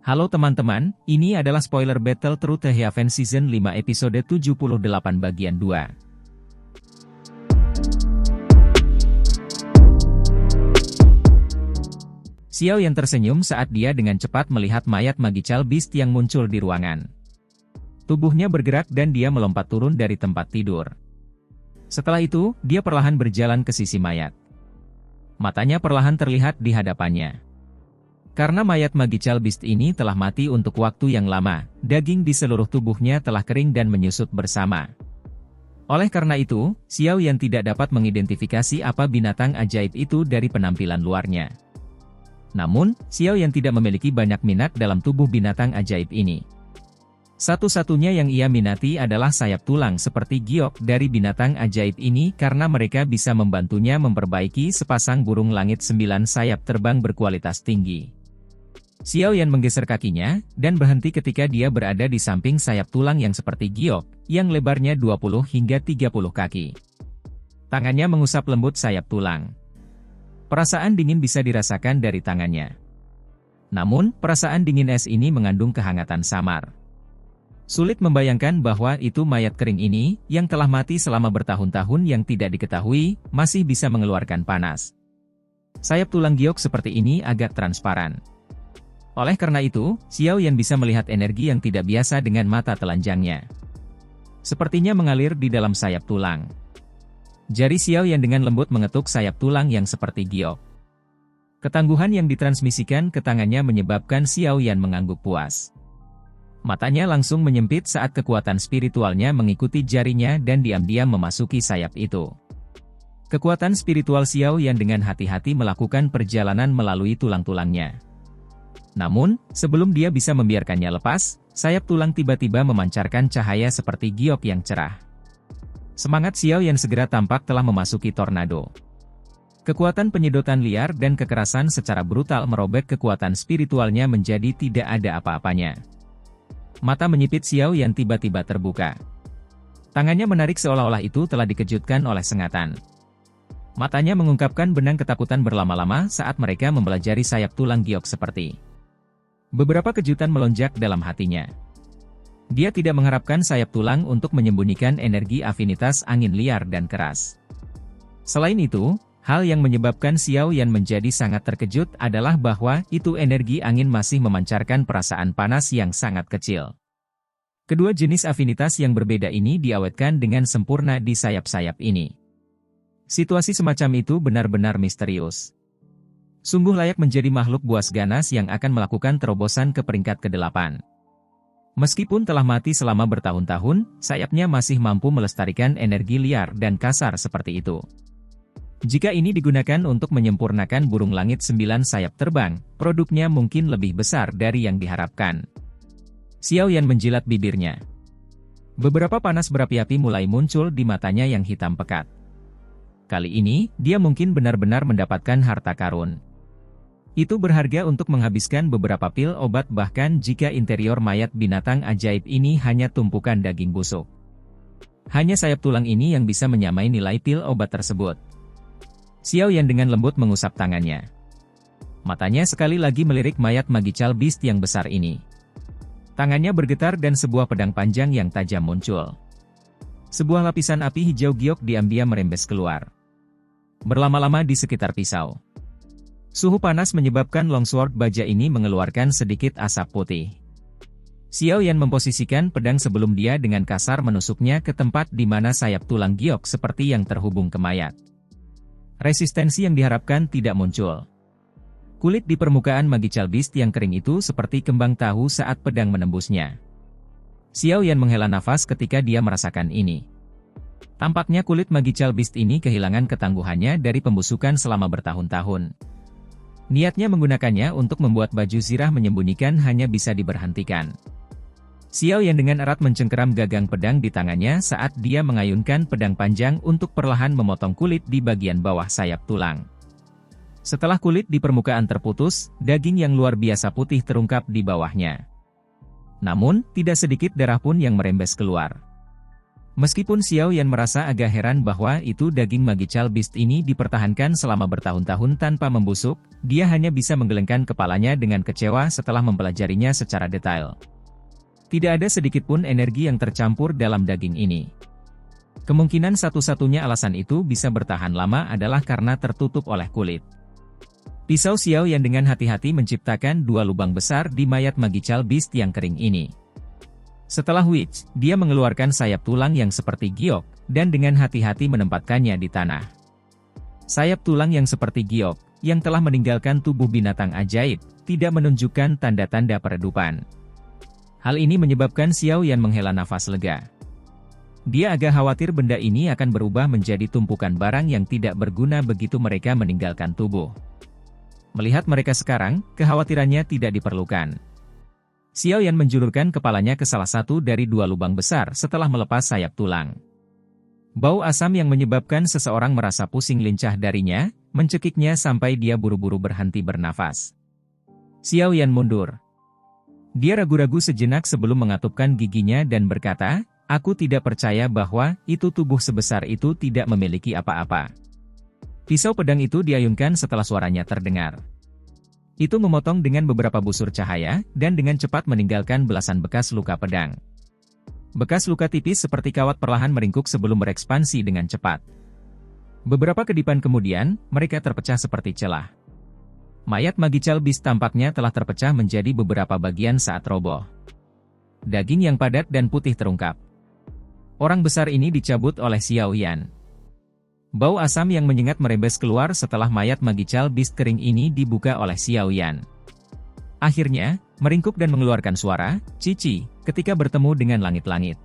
Halo teman-teman, ini adalah spoiler Battle Through the Heavens Season 5 episode 78 bagian 2. Xiao Yan tersenyum saat dia dengan cepat melihat mayat Magical Beast yang muncul di ruangan. Tubuhnya bergerak dan dia melompat turun dari tempat tidur. Setelah itu, dia perlahan berjalan ke sisi mayat. Matanya perlahan terlihat di hadapannya. Karena mayat Magical Beast ini telah mati untuk waktu yang lama, daging di seluruh tubuhnya telah kering dan menyusut bersama. Oleh karena itu, Xiao Yan tidak dapat mengidentifikasi apa binatang ajaib itu dari penampilan luarnya. Namun, Xiao Yan tidak memiliki banyak minat dalam tubuh binatang ajaib ini. Satu-satunya yang ia minati adalah sayap tulang seperti giok dari binatang ajaib ini karena mereka bisa membantunya memperbaiki sepasang burung langit 9 sayap terbang berkualitas tinggi. Xiao Yan menggeser kakinya, dan berhenti ketika dia berada di samping sayap tulang yang seperti giok, yang lebarnya 20 hingga 30 kaki. Tangannya mengusap lembut sayap tulang. Perasaan dingin bisa dirasakan dari tangannya. Namun, perasaan dingin es ini mengandung kehangatan samar. Sulit membayangkan bahwa itu mayat kering ini, yang telah mati selama bertahun-tahun yang tidak diketahui, masih bisa mengeluarkan panas. Sayap tulang giok seperti ini agak transparan. Oleh karena itu, Xiao Yan bisa melihat energi yang tidak biasa dengan mata telanjangnya. Sepertinya mengalir di dalam sayap tulang. Jari Xiao Yan dengan lembut mengetuk sayap tulang yang seperti giok. Ketangguhan yang ditransmisikan ke tangannya menyebabkan Xiao Yan mengangguk puas. Matanya langsung menyempit saat kekuatan spiritualnya mengikuti jarinya dan diam-diam memasuki sayap itu. Kekuatan spiritual Xiao Yan dengan hati-hati melakukan perjalanan melalui tulang-tulangnya. Namun, sebelum dia bisa membiarkannya lepas, sayap tulang tiba-tiba memancarkan cahaya seperti giok yang cerah. Semangat Xiao Yan segera tampak telah memasuki tornado. Kekuatan penyedotan liar dan kekerasan secara brutal merobek kekuatan spiritualnya menjadi tidak ada apa-apanya. Mata menyipit Xiao Yan tiba-tiba terbuka. Tangannya menarik seolah-olah itu telah dikejutkan oleh sengatan. Matanya mengungkapkan benang ketakutan berlama-lama saat mereka mempelajari sayap tulang giok seperti. Beberapa kejutan melonjak dalam hatinya. Dia tidak mengharapkan sayap tulang untuk menyembunyikan energi afinitas angin liar dan keras. Selain itu, hal yang menyebabkan Xiao Yan menjadi sangat terkejut adalah bahwa itu energi angin masih memancarkan perasaan panas yang sangat kecil. Kedua jenis afinitas yang berbeda ini diawetkan dengan sempurna di sayap-sayap ini. Situasi semacam itu benar-benar misterius. Sungguh layak menjadi makhluk buas ganas yang akan melakukan terobosan ke peringkat ke-8. Meskipun telah mati selama bertahun-tahun, sayapnya masih mampu melestarikan energi liar dan kasar seperti itu. Jika ini digunakan untuk menyempurnakan burung langit 9 sayap terbang, produknya mungkin lebih besar dari yang diharapkan. Xiao Yan menjilat bibirnya. Beberapa panas berapi-api mulai muncul di matanya yang hitam pekat. Kali ini, dia mungkin benar-benar mendapatkan harta karun. Itu berharga untuk menghabiskan beberapa pil obat bahkan jika interior mayat binatang ajaib ini hanya tumpukan daging busuk. Hanya sayap tulang ini yang bisa menyamai nilai pil obat tersebut. Xiao Yan dengan lembut mengusap tangannya. Matanya sekali lagi melirik mayat Magical Beast yang besar ini. Tangannya bergetar dan sebuah pedang panjang yang tajam muncul. Sebuah lapisan api hijau giok diam-diam merembes keluar. Berlama-lama di sekitar pisau. Suhu panas menyebabkan longsword baja ini mengeluarkan sedikit asap putih. Xiao Yan memposisikan pedang sebelum dia dengan kasar menusuknya ke tempat di mana sayap tulang giok seperti yang terhubung ke mayat. Resistensi yang diharapkan tidak muncul. Kulit di permukaan Magical Beast yang kering itu seperti kembang tahu saat pedang menembusnya. Xiao Yan menghela nafas ketika dia merasakan ini. Tampaknya kulit Magical Beast ini kehilangan ketangguhannya dari pembusukan selama bertahun-tahun. Niatnya menggunakannya untuk membuat baju zirah menyembunyikan hanya bisa diberhentikan. Xiao Yan dengan erat mencengkeram gagang pedang di tangannya saat dia mengayunkan pedang panjang untuk perlahan memotong kulit di bagian bawah sayap tulang. Setelah kulit di permukaan terputus, daging yang luar biasa putih terungkap di bawahnya. Namun, tidak sedikit darah pun yang merembes keluar. Meskipun Xiao Yan merasa agak heran bahwa itu daging Magical Beast ini dipertahankan selama bertahun-tahun tanpa membusuk, dia hanya bisa menggelengkan kepalanya dengan kecewa setelah mempelajarinya secara detail. Tidak ada sedikit pun energi yang tercampur dalam daging ini. Kemungkinan satu-satunya alasan itu bisa bertahan lama adalah karena tertutup oleh kulit. Pisau Xiao Yan dengan hati-hati menciptakan 2 lubang besar di mayat Magical Beast yang kering ini. Setelah which, dia mengeluarkan sayap tulang yang seperti giok, dan dengan hati-hati menempatkannya di tanah. Sayap tulang yang seperti giok, yang telah meninggalkan tubuh binatang ajaib, tidak menunjukkan tanda-tanda peredupan. Hal ini menyebabkan Xiao Yan menghela nafas lega. Dia agak khawatir benda ini akan berubah menjadi tumpukan barang yang tidak berguna begitu mereka meninggalkan tubuh. Melihat mereka sekarang, kekhawatirannya tidak diperlukan. Xiao Yan menjulurkan kepalanya ke salah satu dari 2 lubang besar setelah melepas sayap tulang. Bau asam yang menyebabkan seseorang merasa pusing lincah darinya, mencekiknya sampai dia buru-buru berhenti bernafas. Xiao Yan mundur. Dia ragu-ragu sejenak sebelum mengatupkan giginya dan berkata, "Aku tidak percaya bahwa itu tubuh sebesar itu tidak memiliki apa-apa." Pisau pedang itu diayunkan setelah suaranya terdengar. Itu memotong dengan beberapa busur cahaya, dan dengan cepat meninggalkan belasan bekas luka pedang. Bekas luka tipis seperti kawat perlahan meringkuk sebelum berekspansi dengan cepat. Beberapa kedipan kemudian, mereka terpecah seperti celah. Mayat Magical Beast tampaknya telah terpecah menjadi beberapa bagian saat roboh. Daging yang padat dan putih terungkap. Orang besar ini dicabut oleh Xiao Yan. Bau asam yang menyengat merembes keluar setelah mayat Magical Beast kering ini dibuka oleh Xiao Yan. Akhirnya, meringkuk dan mengeluarkan suara, "Cici," ketika bertemu dengan langit-langit.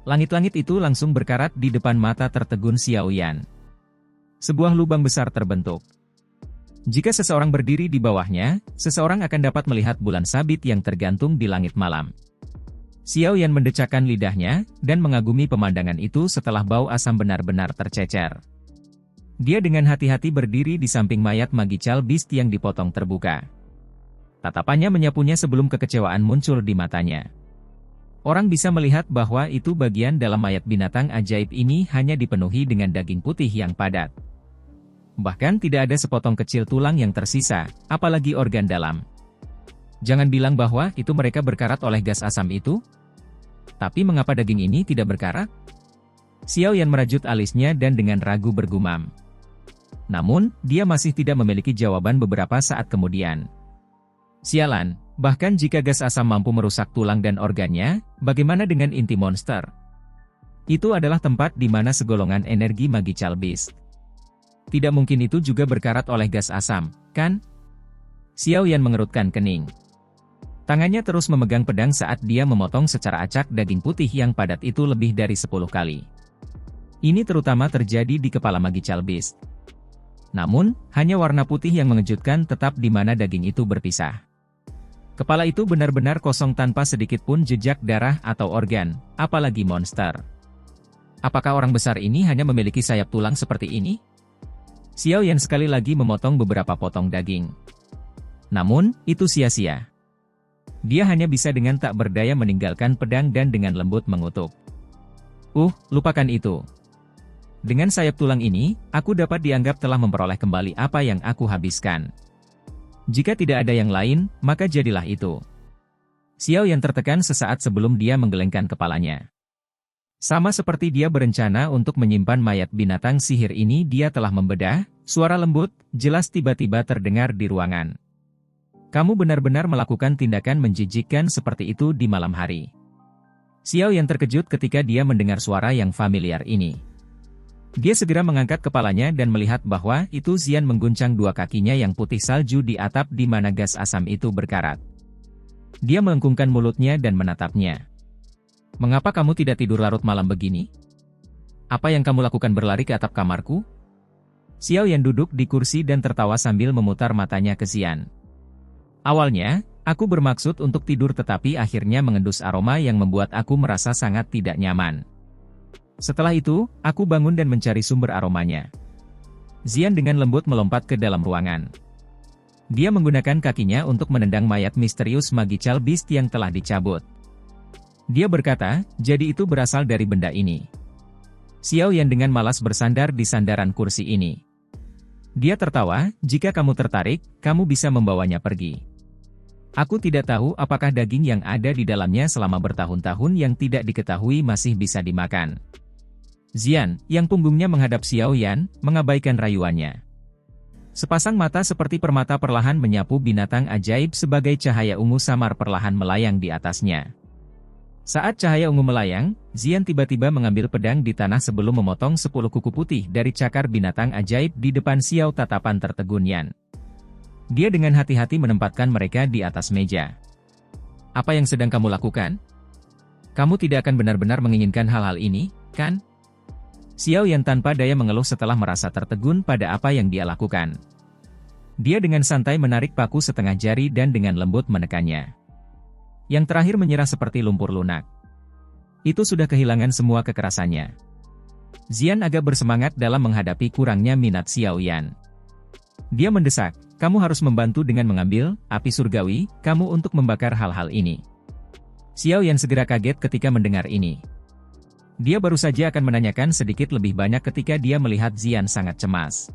Langit-langit itu langsung berkarat di depan mata tertegun Xiao Yan. Sebuah lubang besar terbentuk. Jika seseorang berdiri di bawahnya, seseorang akan dapat melihat bulan sabit yang tergantung di langit malam. Xiao Yan mendecakkan lidahnya, dan mengagumi pemandangan itu setelah bau asam benar-benar tercecer. Dia dengan hati-hati berdiri di samping mayat Magical Beast yang dipotong terbuka. Tatapannya menyapunya sebelum kekecewaan muncul di matanya. Orang bisa melihat bahwa itu bagian dalam mayat binatang ajaib ini hanya dipenuhi dengan daging putih yang padat. Bahkan tidak ada sepotong kecil tulang yang tersisa, apalagi organ dalam. Jangan bilang bahwa itu mereka berkarat oleh gas asam itu. Tapi mengapa daging ini tidak berkarat? Xiao Yan merajut alisnya dan dengan ragu bergumam. Namun, dia masih tidak memiliki jawaban beberapa saat kemudian. Sialan, bahkan jika gas asam mampu merusak tulang dan organnya, bagaimana dengan inti monster? Itu adalah tempat di mana segolongan energi Magical Beast. Tidak mungkin itu juga berkarat oleh gas asam, kan? Xiao Yan mengerutkan kening. Tangannya terus memegang pedang saat dia memotong secara acak daging putih yang padat itu lebih dari 10 kali. Ini terutama terjadi di kepala Magical Beast. Namun, hanya warna putih yang mengejutkan tetap di mana daging itu berpisah. Kepala itu benar-benar kosong tanpa sedikit pun jejak darah atau organ, apalagi monster. Apakah orang besar ini hanya memiliki sayap tulang seperti ini? Xiao Yan sekali lagi memotong beberapa potong daging. Namun, itu sia-sia. Dia hanya bisa dengan tak berdaya meninggalkan pedang dan dengan lembut mengutuk. Lupakan itu. Dengan sayap tulang ini, aku dapat dianggap telah memperoleh kembali apa yang aku habiskan. Jika tidak ada yang lain, maka jadilah itu. Xiao Yan tertekan sesaat sebelum dia menggelengkan kepalanya. Sama seperti dia berencana untuk menyimpan mayat binatang sihir ini, dia telah membedah. Suara lembut, jelas tiba-tiba terdengar di ruangan. Kamu benar-benar melakukan tindakan menjijikkan seperti itu di malam hari. Xiao Yan terkejut ketika dia mendengar suara yang familiar ini. Dia segera mengangkat kepalanya dan melihat bahwa itu Xian mengguncang 2 kakinya yang putih salju di atap di mana gas asam itu berkarat. Dia melengkungkan mulutnya dan menatapnya. Mengapa kamu tidak tidur larut malam begini? Apa yang kamu lakukan berlari ke atap kamarku? Xiao Yan duduk di kursi dan tertawa sambil memutar matanya ke Xian. Awalnya, aku bermaksud untuk tidur tetapi akhirnya mengendus aroma yang membuat aku merasa sangat tidak nyaman. Setelah itu, aku bangun dan mencari sumber aromanya. Xian dengan lembut melompat ke dalam ruangan. Dia menggunakan kakinya untuk menendang mayat misterius Magical Beast yang telah dicabut. Dia berkata, jadi itu berasal dari benda ini. Xiao Yan dengan malas bersandar di sandaran kursi ini. Dia tertawa, jika kamu tertarik, kamu bisa membawanya pergi. Aku tidak tahu apakah daging yang ada di dalamnya selama bertahun-tahun yang tidak diketahui masih bisa dimakan. Xian, yang punggungnya menghadap Xiao Yan, mengabaikan rayuannya. Sepasang mata seperti permata perlahan menyapu binatang ajaib sebagai cahaya ungu samar perlahan melayang di atasnya. Saat cahaya ungu melayang, Xian tiba-tiba mengambil pedang di tanah sebelum memotong 10 kuku putih dari cakar binatang ajaib di depan Xiao tatapan tertegun Yan. Dia dengan hati-hati menempatkan mereka di atas meja. Apa yang sedang kamu lakukan? Kamu tidak akan benar-benar menginginkan hal-hal ini, kan? Xiao Yan tanpa daya mengeluh setelah merasa tertegun pada apa yang dia lakukan. Dia dengan santai menarik paku setengah jari dan dengan lembut menekannya. Yang terakhir menyerah seperti lumpur lunak. Itu sudah kehilangan semua kekerasannya. Xian agak bersemangat dalam menghadapi kurangnya minat Xiao Yan. Dia mendesak, kamu harus membantu dengan mengambil api surgawi kamu untuk membakar hal-hal ini. Xiao Yan segera kaget ketika mendengar ini. Dia baru saja akan menanyakan sedikit lebih banyak ketika dia melihat Xian sangat cemas.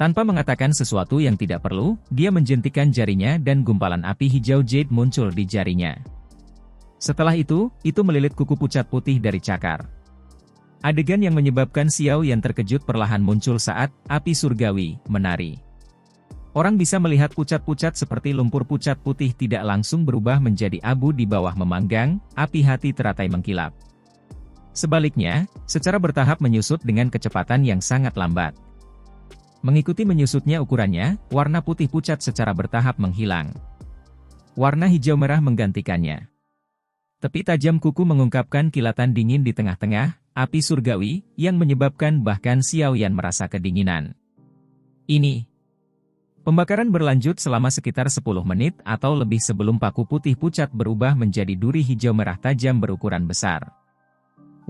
Tanpa mengatakan sesuatu yang tidak perlu, dia menjentikkan jarinya dan gumpalan api hijau jade muncul di jarinya. Setelah itu melilit kuku pucat putih dari cakar. Adegan yang menyebabkan Xiao Yan terkejut perlahan muncul saat api surgawi menari. Orang bisa melihat pucat-pucat seperti lumpur pucat putih tidak langsung berubah menjadi abu di bawah memanggang, api hati teratai mengkilap. Sebaliknya, secara bertahap menyusut dengan kecepatan yang sangat lambat. Mengikuti menyusutnya ukurannya, warna putih pucat secara bertahap menghilang. Warna hijau merah menggantikannya. Tepi tajam kuku mengungkapkan kilatan dingin di tengah-tengah, api surgawi, yang menyebabkan bahkan Xiao Yan merasa kedinginan. Ini. Pembakaran berlanjut selama sekitar 10 menit atau lebih sebelum paku putih pucat berubah menjadi duri hijau merah tajam berukuran besar.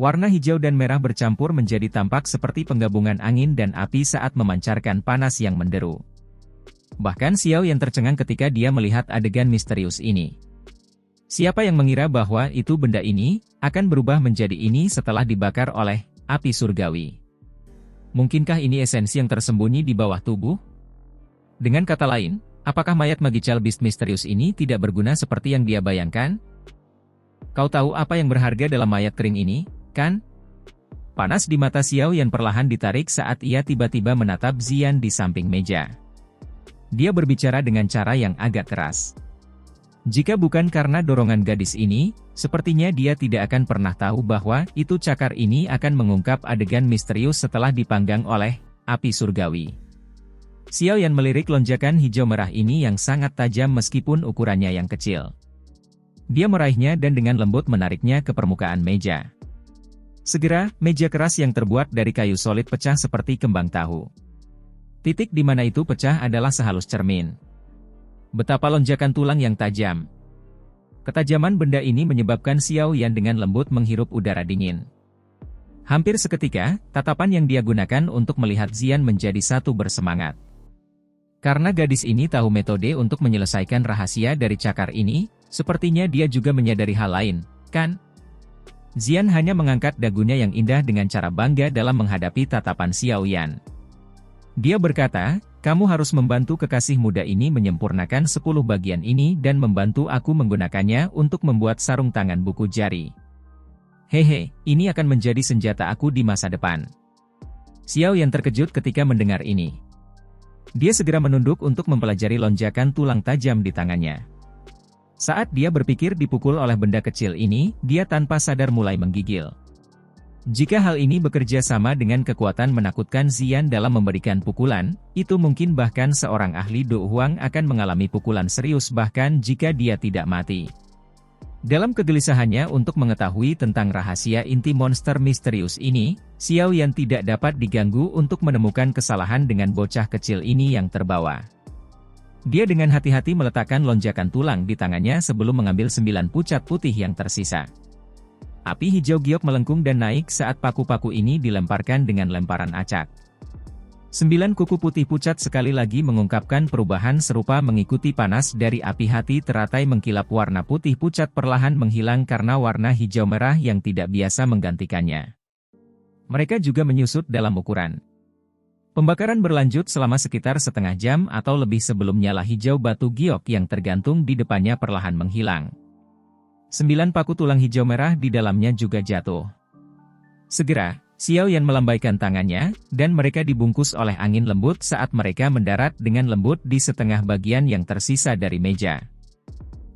Warna hijau dan merah bercampur menjadi tampak seperti penggabungan angin dan api saat memancarkan panas yang menderu. Bahkan Xiao Yan tercengang ketika dia melihat adegan misterius ini. Siapa yang mengira bahwa itu benda ini akan berubah menjadi ini setelah dibakar oleh api surgawi? Mungkinkah ini esensi yang tersembunyi di bawah tubuh? Dengan kata lain, apakah mayat Magical Beast misterius ini tidak berguna seperti yang dia bayangkan? Kau tahu apa yang berharga dalam mayat kering ini, kan? Panas di mata Xiao Yan perlahan ditarik saat ia tiba-tiba menatap Xian di samping meja. Dia berbicara dengan cara yang agak keras. Jika bukan karena dorongan gadis ini, sepertinya dia tidak akan pernah tahu bahwa itu cakar ini akan mengungkap adegan misterius setelah dipanggang oleh api surgawi. Xiao Yan melirik lonjakan hijau merah ini yang sangat tajam meskipun ukurannya yang kecil. Dia meraihnya dan dengan lembut menariknya ke permukaan meja. Segera, meja keras yang terbuat dari kayu solid pecah seperti kembang tahu. Titik di mana itu pecah adalah sehalus cermin. Betapa lonjakan tulang yang tajam. Ketajaman benda ini menyebabkan Xiao Yan dengan lembut menghirup udara dingin. Hampir seketika, tatapan yang dia gunakan untuk melihat Xian menjadi satu bersemangat. Karena gadis ini tahu metode untuk menyelesaikan rahasia dari cakar ini, sepertinya dia juga menyadari hal lain, kan? Xian hanya mengangkat dagunya yang indah dengan cara bangga dalam menghadapi tatapan Xiao Yan. Dia berkata, kamu harus membantu kekasih muda ini menyempurnakan 10 bagian ini dan membantu aku menggunakannya untuk membuat sarung tangan buku jari. Hehe, ini akan menjadi senjata aku di masa depan. Xiao Yan terkejut ketika mendengar ini. Dia segera menunduk untuk mempelajari lonjakan tulang tajam di tangannya. Saat dia berpikir dipukul oleh benda kecil ini, dia tanpa sadar mulai menggigil. Jika hal ini bekerja sama dengan kekuatan menakutkan Xian dalam memberikan pukulan, itu mungkin bahkan seorang ahli Do Huang akan mengalami pukulan serius bahkan jika dia tidak mati. Dalam kegelisahannya untuk mengetahui tentang rahasia inti monster misterius ini, Xiao Yan tidak dapat diganggu untuk menemukan kesalahan dengan bocah kecil ini yang terbawa. Dia dengan hati-hati meletakkan lonjakan tulang di tangannya sebelum mengambil 9 pucat putih yang tersisa. Api hijau giok melengkung dan naik saat paku-paku ini dilemparkan dengan lemparan acak. 9 kuku putih pucat sekali lagi mengungkapkan perubahan serupa mengikuti panas dari api hati teratai mengkilap warna putih pucat perlahan menghilang karena warna hijau merah yang tidak biasa menggantikannya. Mereka juga menyusut dalam ukuran. Pembakaran berlanjut selama sekitar setengah jam atau lebih sebelum nyala hijau batu giok yang tergantung di depannya perlahan menghilang. 9 paku tulang hijau merah di dalamnya juga jatuh. Segera, Xiao Yan melambaikan tangannya, dan mereka dibungkus oleh angin lembut saat mereka mendarat dengan lembut di setengah bagian yang tersisa dari meja.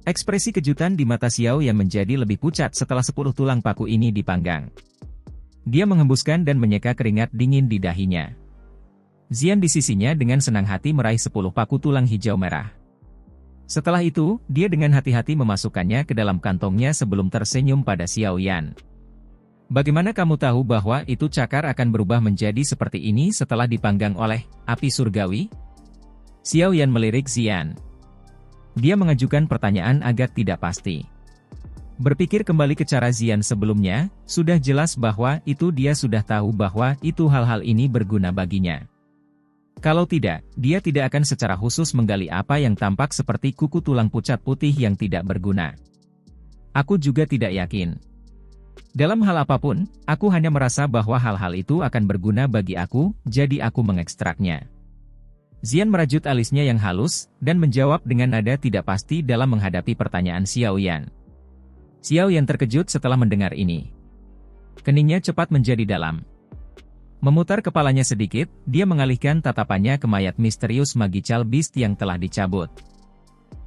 Ekspresi kejutan di mata Xiao Yan menjadi lebih pucat setelah 10 tulang paku ini dipanggang. Dia menghembuskan dan menyeka keringat dingin di dahinya. Xian di sisinya dengan senang hati meraih 10 paku tulang hijau merah. Setelah itu, dia dengan hati-hati memasukkannya ke dalam kantongnya sebelum tersenyum pada Xiao Yan. Bagaimana kamu tahu bahwa itu cakar akan berubah menjadi seperti ini setelah dipanggang oleh api surgawi? Xiao Yan melirik Xian. Dia mengajukan pertanyaan agak tidak pasti. Berpikir kembali ke cara Xian sebelumnya, sudah jelas bahwa itu dia sudah tahu bahwa itu hal-hal ini berguna baginya. Kalau tidak, dia tidak akan secara khusus menggali apa yang tampak seperti kuku tulang pucat putih yang tidak berguna. Aku juga tidak yakin. Dalam hal apapun, aku hanya merasa bahwa hal-hal itu akan berguna bagi aku, jadi aku mengekstraknya. Xian merajut alisnya yang halus, dan menjawab dengan nada tidak pasti dalam menghadapi pertanyaan Xiao Yan. Xiao Yan terkejut setelah mendengar ini. Keningnya cepat menjadi dalam. Memutar kepalanya sedikit, dia mengalihkan tatapannya ke mayat misterius Magical Beast yang telah dicabut.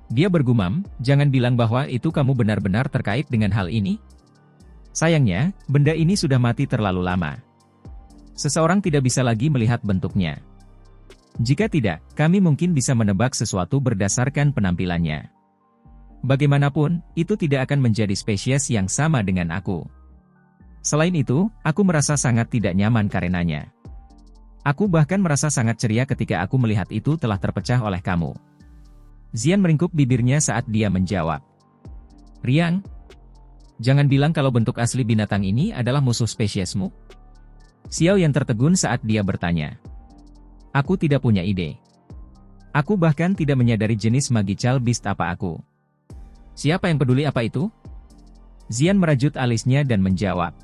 Dia bergumam, jangan bilang bahwa itu kamu benar-benar terkait dengan hal ini? Sayangnya, benda ini sudah mati terlalu lama. Seseorang tidak bisa lagi melihat bentuknya. Jika tidak, kami mungkin bisa menebak sesuatu berdasarkan penampilannya. Bagaimanapun, itu tidak akan menjadi spesies yang sama dengan aku. Selain itu, aku merasa sangat tidak nyaman karenanya. Aku bahkan merasa sangat ceria ketika aku melihat itu telah terpecah oleh kamu. Xian meringkuk bibirnya saat dia menjawab. Riang? Jangan bilang kalau bentuk asli binatang ini adalah musuh spesiesmu. Xiao Yan tertegun saat dia bertanya. Aku tidak punya ide. Aku bahkan tidak menyadari jenis Magical Beast apa aku. Siapa yang peduli apa itu? Xian merajut alisnya dan menjawab.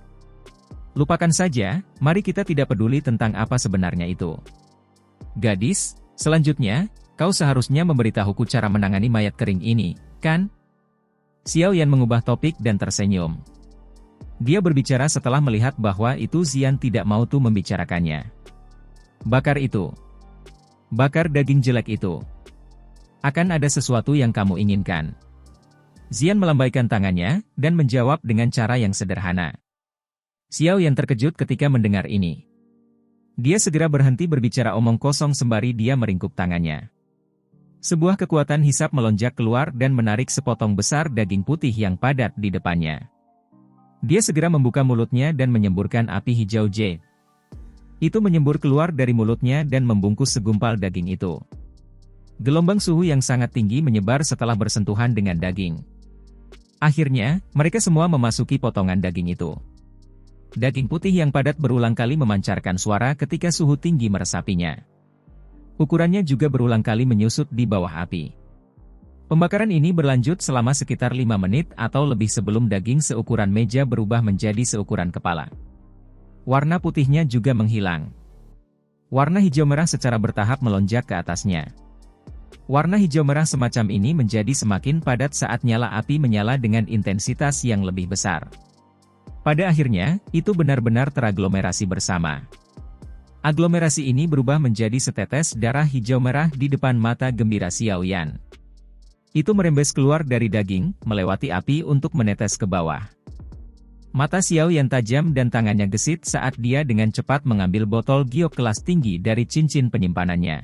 Lupakan saja, mari kita tidak peduli tentang apa sebenarnya itu. Gadis, selanjutnya, kau seharusnya memberitahuku cara menangani mayat kering ini, kan? Xiao Yan mengubah topik dan tersenyum. Dia berbicara setelah melihat bahwa itu Xian tidak mau tuh membicarakannya. Bakar itu. Bakar daging jelek itu. Akan ada sesuatu yang kamu inginkan. Xian melambaikan tangannya, dan menjawab dengan cara yang sederhana. Xiao Yan terkejut ketika mendengar ini. Dia segera berhenti berbicara omong kosong sembari dia meringkuk tangannya. Sebuah kekuatan hisap melonjak keluar dan menarik sepotong besar daging putih yang padat di depannya. Dia segera membuka mulutnya dan menyemburkan api hijau jade. Itu menyembur keluar dari mulutnya dan membungkus segumpal daging itu. Gelombang suhu yang sangat tinggi menyebar setelah bersentuhan dengan daging. Akhirnya, mereka semua memasuki potongan daging itu. Daging putih yang padat berulang kali memancarkan suara ketika suhu tinggi meresapinya. Ukurannya juga berulang kali menyusut di bawah api. Pembakaran ini berlanjut selama sekitar 5 menit atau lebih sebelum daging seukuran meja berubah menjadi seukuran kepala. Warna putihnya juga menghilang. Warna hijau merah secara bertahap melonjak ke atasnya. Warna hijau merah semacam ini menjadi semakin padat saat nyala api menyala dengan intensitas yang lebih besar. Pada akhirnya, itu benar-benar teraglomerasi bersama. Aglomerasi ini berubah menjadi setetes darah hijau merah di depan mata gembira Xiao Yan. Itu merembes keluar dari daging, melewati api untuk menetes ke bawah. Mata Xiao Yan tajam dan tangannya gesit saat dia dengan cepat mengambil botol giok kelas tinggi dari cincin penyimpanannya.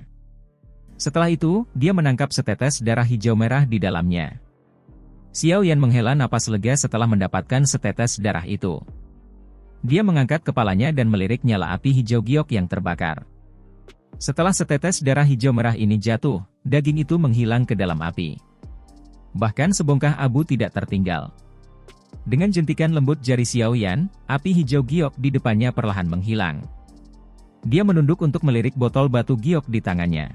Setelah itu, dia menangkap setetes darah hijau merah di dalamnya. Xiao Yan menghela napas lega setelah mendapatkan setetes darah itu. Dia mengangkat kepalanya dan melirik nyala api hijau giok yang terbakar. Setelah setetes darah hijau merah ini jatuh, daging itu menghilang ke dalam api. Bahkan sebongkah abu tidak tertinggal. Dengan jentikan lembut jari Xiao Yan, api hijau giok di depannya perlahan menghilang. Dia menunduk untuk melirik botol batu giok di tangannya.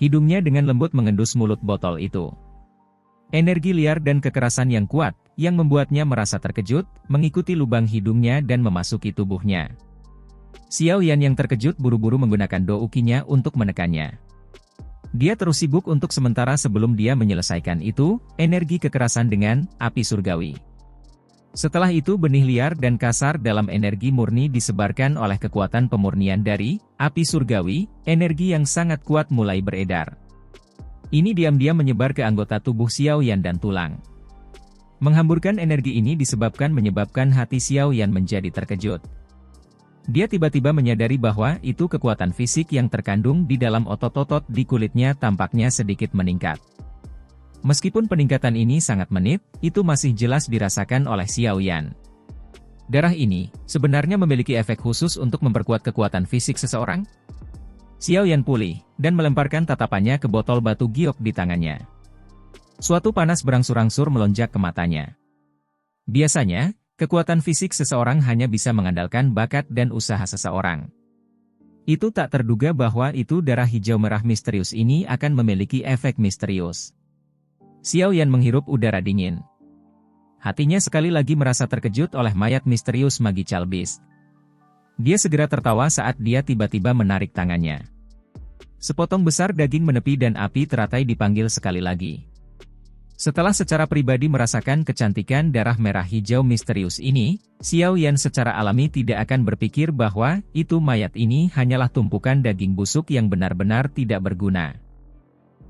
Hidungnya dengan lembut mengendus mulut botol itu. Energi liar dan kekerasan yang kuat, yang membuatnya merasa terkejut, mengikuti lubang hidungnya dan memasuki tubuhnya. Xiao Yan yang terkejut buru-buru menggunakan doukinya untuk menekannya. Dia terus sibuk untuk sementara sebelum dia menyelesaikan itu, energi kekerasan dengan api surgawi. Setelah itu benih liar dan kasar dalam energi murni disebarkan oleh kekuatan pemurnian dari api surgawi, energi yang sangat kuat mulai beredar. Ini diam-diam menyebar ke anggota tubuh Xiao Yan dan tulang. Menghamburkan energi ini menyebabkan hati Xiao Yan menjadi terkejut. Dia tiba-tiba menyadari bahwa itu kekuatan fisik yang terkandung di dalam otot-otot di kulitnya tampaknya sedikit meningkat. Meskipun peningkatan ini sangat menit, itu masih jelas dirasakan oleh Xiao Yan. Darah ini, sebenarnya memiliki efek khusus untuk memperkuat kekuatan fisik seseorang? Xiao Yan pulih, dan melemparkan tatapannya ke botol batu giok di tangannya. Suatu panas berangsur-angsur melonjak ke matanya. Biasanya, kekuatan fisik seseorang hanya bisa mengandalkan bakat dan usaha seseorang. Itu tak terduga bahwa itu darah hijau merah misterius ini akan memiliki efek misterius. Xiao Yan menghirup udara dingin. Hatinya sekali lagi merasa terkejut oleh mayat misterius Magical Beast. Dia segera tertawa saat dia tiba-tiba menarik tangannya. Sepotong besar daging menepi dan api teratai dipanggil sekali lagi. Setelah secara pribadi merasakan kecantikan darah merah hijau misterius ini, Xiao Yan secara alami tidak akan berpikir bahwa itu mayat ini hanyalah tumpukan daging busuk yang benar-benar tidak berguna.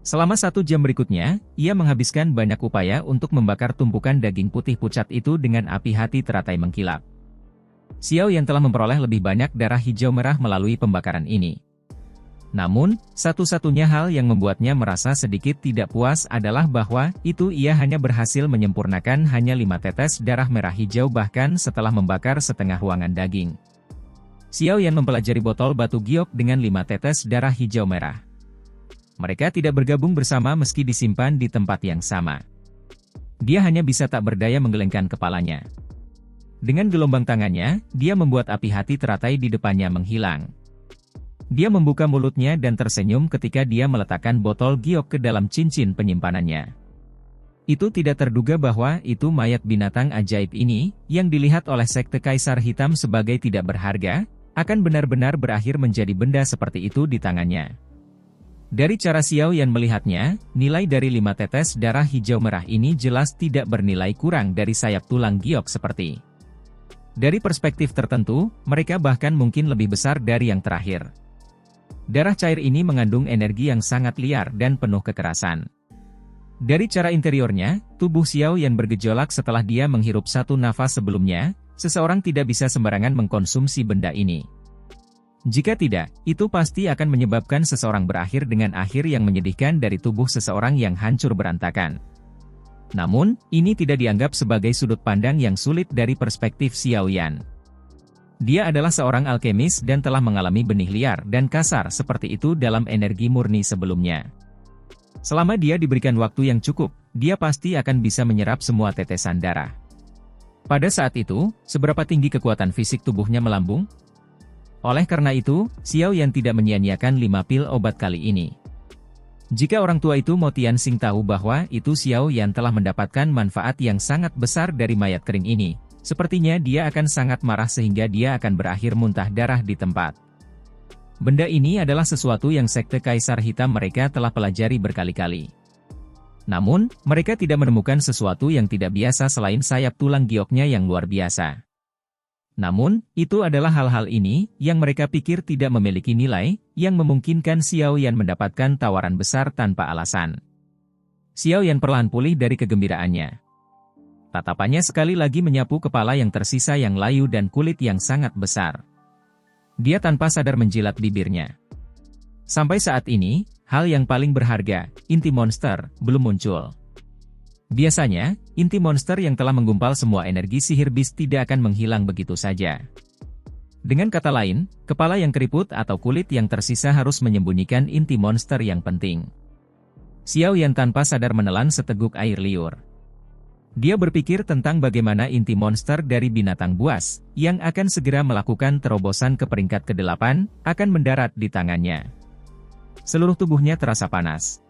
Selama 1 jam berikutnya, ia menghabiskan banyak upaya untuk membakar tumpukan daging putih pucat itu dengan api hati teratai mengkilap. Xiao Yan telah memperoleh lebih banyak darah hijau merah melalui pembakaran ini. Namun, satu-satunya hal yang membuatnya merasa sedikit tidak puas adalah bahwa itu ia hanya berhasil menyempurnakan hanya 5 tetes darah merah hijau bahkan setelah membakar setengah ruangan daging. Xiao Yan mempelajari botol batu giok dengan 5 tetes darah hijau merah. Mereka tidak bergabung bersama meski disimpan di tempat yang sama. Dia hanya bisa tak berdaya menggelengkan kepalanya. Dengan gelombang tangannya, dia membuat api hati teratai di depannya menghilang. Dia membuka mulutnya dan tersenyum ketika dia meletakkan botol giok ke dalam cincin penyimpanannya. Itu tidak terduga bahwa itu mayat binatang ajaib ini, yang dilihat oleh sekte Kaisar Hitam sebagai tidak berharga, akan benar-benar berakhir menjadi benda seperti itu di tangannya. Dari cara Xiao Yan melihatnya, nilai dari 5 tetes darah hijau merah ini jelas tidak bernilai kurang dari sayap tulang giok seperti. Dari perspektif tertentu, mereka bahkan mungkin lebih besar dari yang terakhir. Darah cair ini mengandung energi yang sangat liar dan penuh kekerasan. Dari cara interiornya, tubuh Xiao Yan bergejolak setelah dia menghirup satu nafas sebelumnya, seseorang tidak bisa sembarangan mengkonsumsi benda ini. Jika tidak, itu pasti akan menyebabkan seseorang berakhir dengan akhir yang menyedihkan dari tubuh seseorang yang hancur berantakan. Namun, ini tidak dianggap sebagai sudut pandang yang sulit dari perspektif Xiao Yan. Dia adalah seorang alkemis dan telah mengalami benih liar dan kasar seperti itu dalam energi murni sebelumnya. Selama dia diberikan waktu yang cukup, dia pasti akan bisa menyerap semua tetesan darah. Pada saat itu, seberapa tinggi kekuatan fisik tubuhnya melambung? Oleh karena itu, Xiao Yan tidak menyia-nyiakan 5 pil obat kali ini. Jika orang tua itu Mo Tianxing tahu bahwa itu Xiao Yan telah mendapatkan manfaat yang sangat besar dari mayat kering ini, sepertinya dia akan sangat marah sehingga dia akan berakhir muntah darah di tempat. Benda ini adalah sesuatu yang sekte Kaisar Hitam mereka telah pelajari berkali-kali. Namun, mereka tidak menemukan sesuatu yang tidak biasa selain sayap tulang gioknya yang luar biasa. Namun, itu adalah hal-hal ini yang mereka pikir tidak memiliki nilai, yang memungkinkan Xiao Yan mendapatkan tawaran besar tanpa alasan. Xiao Yan perlahan pulih dari kegembiraannya. Tatapannya sekali lagi menyapu kepala yang tersisa yang layu dan kulit yang sangat besar. Dia tanpa sadar menjilat bibirnya. Sampai saat ini, hal yang paling berharga, inti monster, belum muncul. Biasanya, inti monster yang telah menggumpal semua energi sihir Beast tidak akan menghilang begitu saja. Dengan kata lain, kepala yang keriput atau kulit yang tersisa harus menyembunyikan inti monster yang penting. Xiao Yan tanpa sadar menelan seteguk air liur. Dia berpikir tentang bagaimana inti monster dari binatang buas, yang akan segera melakukan terobosan ke peringkat ke-8, akan mendarat di tangannya. Seluruh tubuhnya terasa panas.